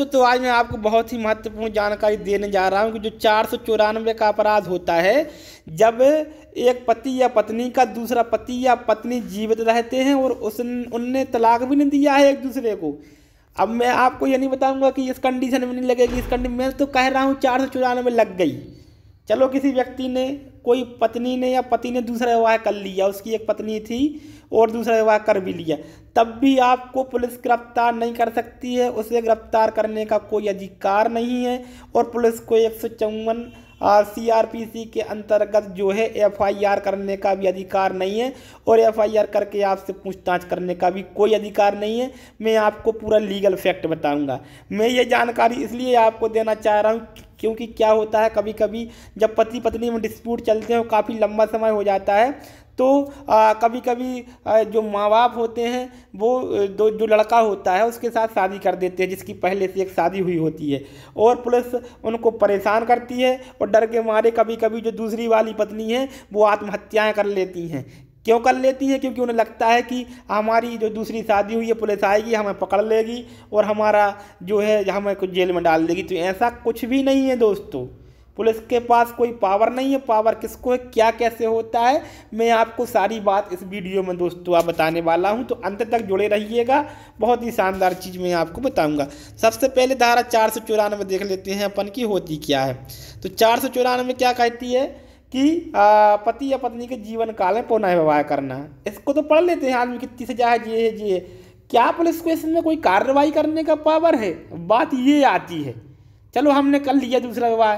तो आज मैं आपको बहुत ही महत्वपूर्ण जानकारी देने जा रहा हूं कि जो 494 का अपराध होता है, जब एक पति या पत्नी का दूसरा पति या पत्नी जीवित रहते हैं और उनने तलाक भी नहीं दिया है एक दूसरे को। अब मैं आपको ये नहीं बताऊंगा कि इस कंडीशन में नहीं लगेगी, इस कंडीशन में तो कह रहा हूँ 494 लग गई। चलो किसी व्यक्ति ने, कोई पत्नी ने या पति ने दूसरा विवाह कर लिया, उसकी एक पत्नी थी और दूसरा विवाह कर भी लिया, तब भी आपको पुलिस गिरफ्तार नहीं कर सकती है। उसे गिरफ्तार करने का कोई अधिकार नहीं है और पुलिस को 154 CRPC के अंतर्गत जो है FIR करने का भी अधिकार नहीं है और FIR करके आपसे पूछताछ करने का भी कोई अधिकार नहीं है। मैं आपको पूरा लीगल फैक्ट बताऊंगा। मैं ये जानकारी इसलिए आपको देना चाह रहा हूँ क्योंकि क्या होता है, कभी कभी जब पति पत्नी में डिस्प्यूट चलते हैं, काफ़ी लंबा समय हो जाता है, तो कभी कभी जो माँ बाप होते हैं वो जो लड़का होता है उसके साथ शादी कर देते हैं जिसकी पहले से एक शादी हुई होती है, और पुलिस उनको परेशान करती है और डर के मारे कभी कभी जो दूसरी वाली पत्नी है वो आत्महत्याएं कर लेती हैं। क्यों कर लेती हैं? क्योंकि उन्हें लगता है कि हमारी जो दूसरी शादी हुई है पुलिस आएगी, हमें पकड़ लेगी और हमारा जो है हमें कुछ जेल में डाल देगी। तो ऐसा कुछ भी नहीं है दोस्तों, पुलिस के पास कोई पावर नहीं है। पावर किसको है, क्या कैसे होता है, मैं आपको सारी बात इस वीडियो में दोस्तों आप बताने वाला हूं, तो अंत तक जुड़े रहिएगा। बहुत ही शानदार चीज़ मैं आपको बताऊंगा। सबसे पहले धारा 494 देख लेते हैं अपन की होती क्या है। तो 494 क्या कहती है कि पति या पत्नी के जीवन काल में पुनः विवाह करना। इसको तो पढ़ लेते हैं, आदमी कितनी सजा है, ये है, ये क्या पुलिस को इसमें कोई कार्रवाई करने का पावर है? बात ये आती है, चलो हमने कर लिया दूसरा विवाह,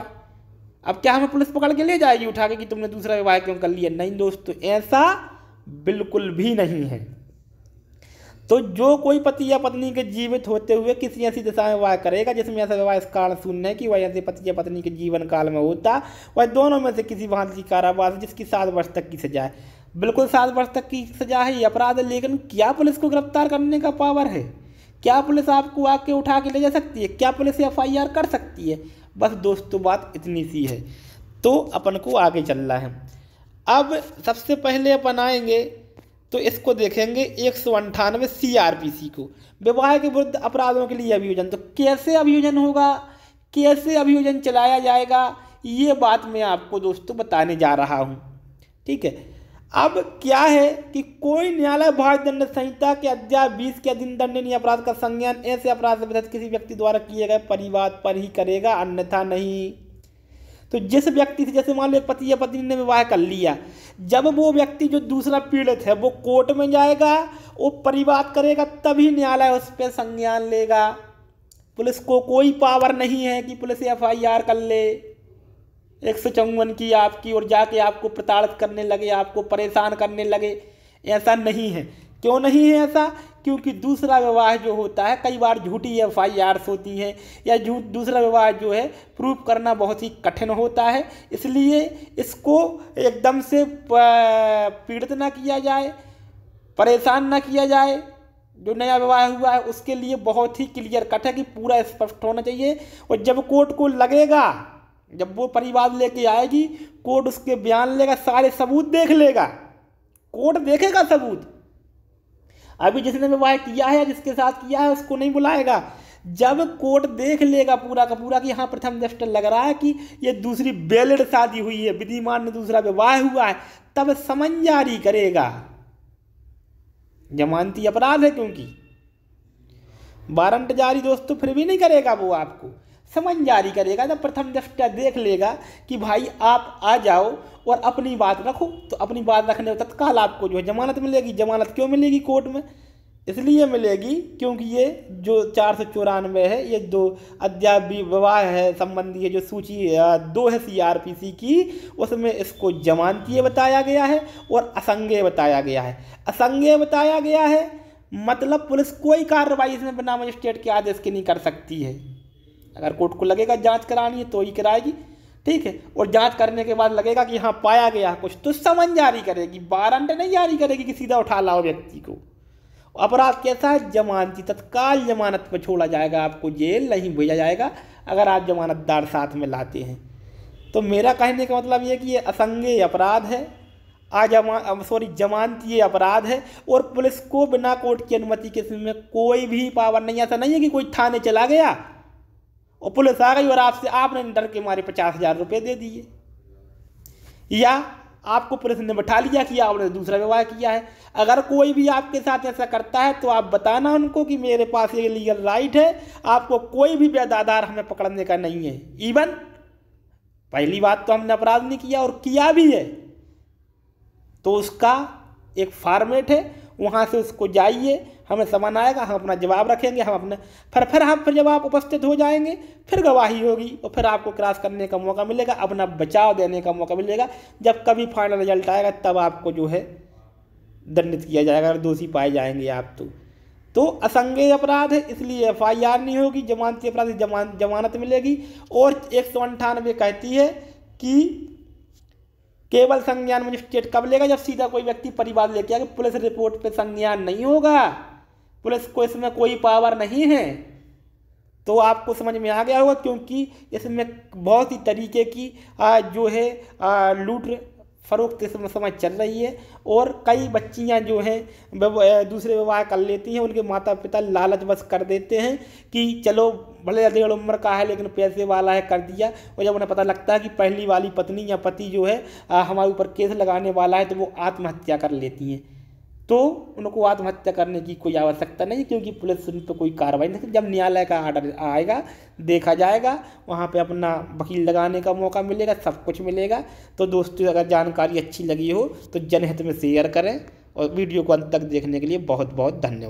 अब क्या हमें पुलिस पकड़ के ले जाएगी उठा के कि तुमने दूसरा विवाह क्यों कर लिया? नहीं दोस्तों, ऐसा बिल्कुल भी नहीं है। तो जो कोई पति या पत्नी के जीवित होते हुए किसी ऐसी दशा में विवाह करेगा जिसमें ऐसा विवाह इस कारण शून्य है कि वह ऐसे पति या पत्नी के जीवन काल में होता, वह दोनों में से किसी भांति की कारावास जिसकी 7 वर्ष तक की सजा है। बिल्कुल 7 वर्ष तक की सजा है, ये अपराध है। लेकिन क्या पुलिस को गिरफ्तार करने का पावर है? क्या पुलिस आपको आके उठा के ले जा सकती है? क्या पुलिस FIR कर सकती है? बस दोस्तों बात इतनी सी है। तो अपन को आगे चलना है। अब सबसे पहले अपन आएंगे तो इसको देखेंगे 198 CRPC को, विवाह के विरुद्ध अपराधों के लिए अभियोजन। तो कैसे अभियोजन होगा, कैसे अभियोजन चलाया जाएगा, ये बात मैं आपको दोस्तों बताने जा रहा हूँ। ठीक है, अब क्या है कि कोई न्यायालय भारतीय दंड संहिता के अध्याय 20 के अधीन दंडनीय अपराध का संज्ञान ऐसे अपराध से विधित किसी व्यक्ति द्वारा किए गए परिवाद पर ही करेगा, अन्यथा नहीं। तो जिस व्यक्ति से, जैसे मान लो पति या पत्नी ने विवाह कर लिया, जब वो व्यक्ति जो दूसरा पीड़ित है वो कोर्ट में जाएगा, वो परिवाद करेगा, तभी न्यायालय उस पर संज्ञान लेगा। पुलिस को कोई पावर नहीं है कि पुलिस FIR कर ले 154 की आपकी और जाके आपको प्रताड़ित करने लगे, आपको परेशान करने लगे। ऐसा नहीं है। क्यों नहीं है ऐसा? क्योंकि दूसरा विवाह जो होता है कई बार झूठी FIRs होती हैं या दूसरा विवाह जो है प्रूफ करना बहुत ही कठिन होता है। इसलिए इसको एकदम से पीड़ित ना किया जाए, परेशान ना किया जाए। जो नया विवाह हुआ है उसके लिए बहुत ही क्लियर कट है कि पूरा स्पष्ट होना चाहिए। और जब कोर्ट को लगेगा, जब वो परिवाद लेके आएगी, कोर्ट उसके बयान लेगा, सारे सबूत देख लेगा, कोर्ट देखेगा सबूत। अभी जिसने विवाह किया है, जिसके साथ किया है, उसको नहीं बुलाएगा। जब कोर्ट देख लेगा पूरा का पूरा कि हाँ प्रथम दृष्टया लग रहा है कि ये दूसरी वैलिड शादी हुई है, विधिमान में दूसरा विवाह हुआ है, तब समन जारी करेगा। जमानती अपराध है, क्योंकि वारंट जारी दोस्तों फिर भी नहीं करेगा, वो आपको समन जारी करेगा। जब प्रथम दृष्टया देख लेगा कि भाई आप आ जाओ और अपनी बात रखो, तो अपनी बात रखने में तत्काल आपको जो है जमानत मिलेगी। जमानत क्यों मिलेगी कोर्ट में? इसलिए मिलेगी क्योंकि ये जो 494 है, ये 2 अध्याय विवाह है संबंधी है, जो सूची 2 है CRPC की, उसमें इसको जमानतीय बताया गया है और असंज्ञेय बताया गया है। असंज्ञेय बताया गया है मतलब पुलिस कोई कार्रवाई इसमें बिना मजिस्ट्रेट के आदेश के नहीं कर सकती है। अगर कोर्ट को लगेगा जांच करानी है तो ही कराएगी, ठीक है, और जांच करने के बाद लगेगा कि हाँ पाया गया कुछ, तो समन जारी करेगी, वारंट नहीं जारी करेगी कि सीधा उठा लाओ व्यक्ति को। अपराध कैसा है? जमानती, तत्काल जमानत पर छोड़ा जाएगा, आपको जेल नहीं भेजा जाएगा अगर आप जमानतदार साथ में लाते हैं। तो मेरा कहने का मतलब ये कि ये असंज्ञेय अपराध है, जमानतीय अपराध है, और पुलिस को बिना कोर्ट की अनुमति के इसमें कोई भी पावर नहीं। ऐसा नहीं है कि कोई थाने चला गया और पुलिस आ गई और आपने डर के मारे 50,000 रुपये दे दिए, या आपको पुलिस ने बैठा लिया कि आपने दूसरा विवाह किया है। अगर कोई भी आपके साथ ऐसा करता है तो आप बताना उनको कि मेरे पास ये लीगल राइट है, आपको कोई भी वैध आधार हमें पकड़ने का नहीं है। इवन पहली बात तो हमने अपराध नहीं किया, और किया भी है तो उसका एक फॉर्मेट है, वहाँ से उसको जाइए, हमें समन आएगा, हम अपना जवाब रखेंगे, हम अपने फिर जब आप उपस्थित हो जाएंगे फिर गवाही होगी और फिर आपको क्रॉस करने का मौका मिलेगा, अपना बचाव देने का मौका मिलेगा। जब कभी फाइनल रिजल्ट आएगा तब आपको जो है दंडित किया जाएगा, अगर दोषी पाए जाएंगे आप तो असंज्ञेय अपराध है, इसलिए FIR नहीं होगी, जमानती अपराध जमानत मिलेगी। और 198 कहती है कि केवल संज्ञान मजिस्ट्रेट कब लेगा, जब सीधा कोई व्यक्ति परिवार लेके आएगा, पुलिस रिपोर्ट पे संज्ञान नहीं होगा, पुलिस को इसमें कोई पावर नहीं है। तो आपको समझ में आ गया होगा, क्योंकि इसमें बहुत ही तरीके की जो है लूट फरोख्त इस समय चल रही है, और कई बच्चियां जो हैं दूसरे विवाह कर लेती हैं, उनके माता पिता लालच बस कर देते हैं कि चलो भले 1.5 उम्र का है लेकिन पैसे वाला है, कर दिया। और जब उन्हें पता लगता है कि पहली वाली पत्नी या पति जो है हमारे ऊपर केस लगाने वाला है, तो वो आत्महत्या कर लेती हैं। तो उनको आत्महत्या करने की कोई आवश्यकता नहीं, क्योंकि पुलिस उन पर कोई कार्रवाई नहीं। जब न्यायालय का आर्डर आएगा, देखा जाएगा, वहाँ पे अपना वकील लगाने का मौका मिलेगा, सब कुछ मिलेगा। तो दोस्तों, अगर जानकारी अच्छी लगी हो तो जनहित में शेयर करें, और वीडियो को अंत तक देखने के लिए बहुत बहुत धन्यवाद।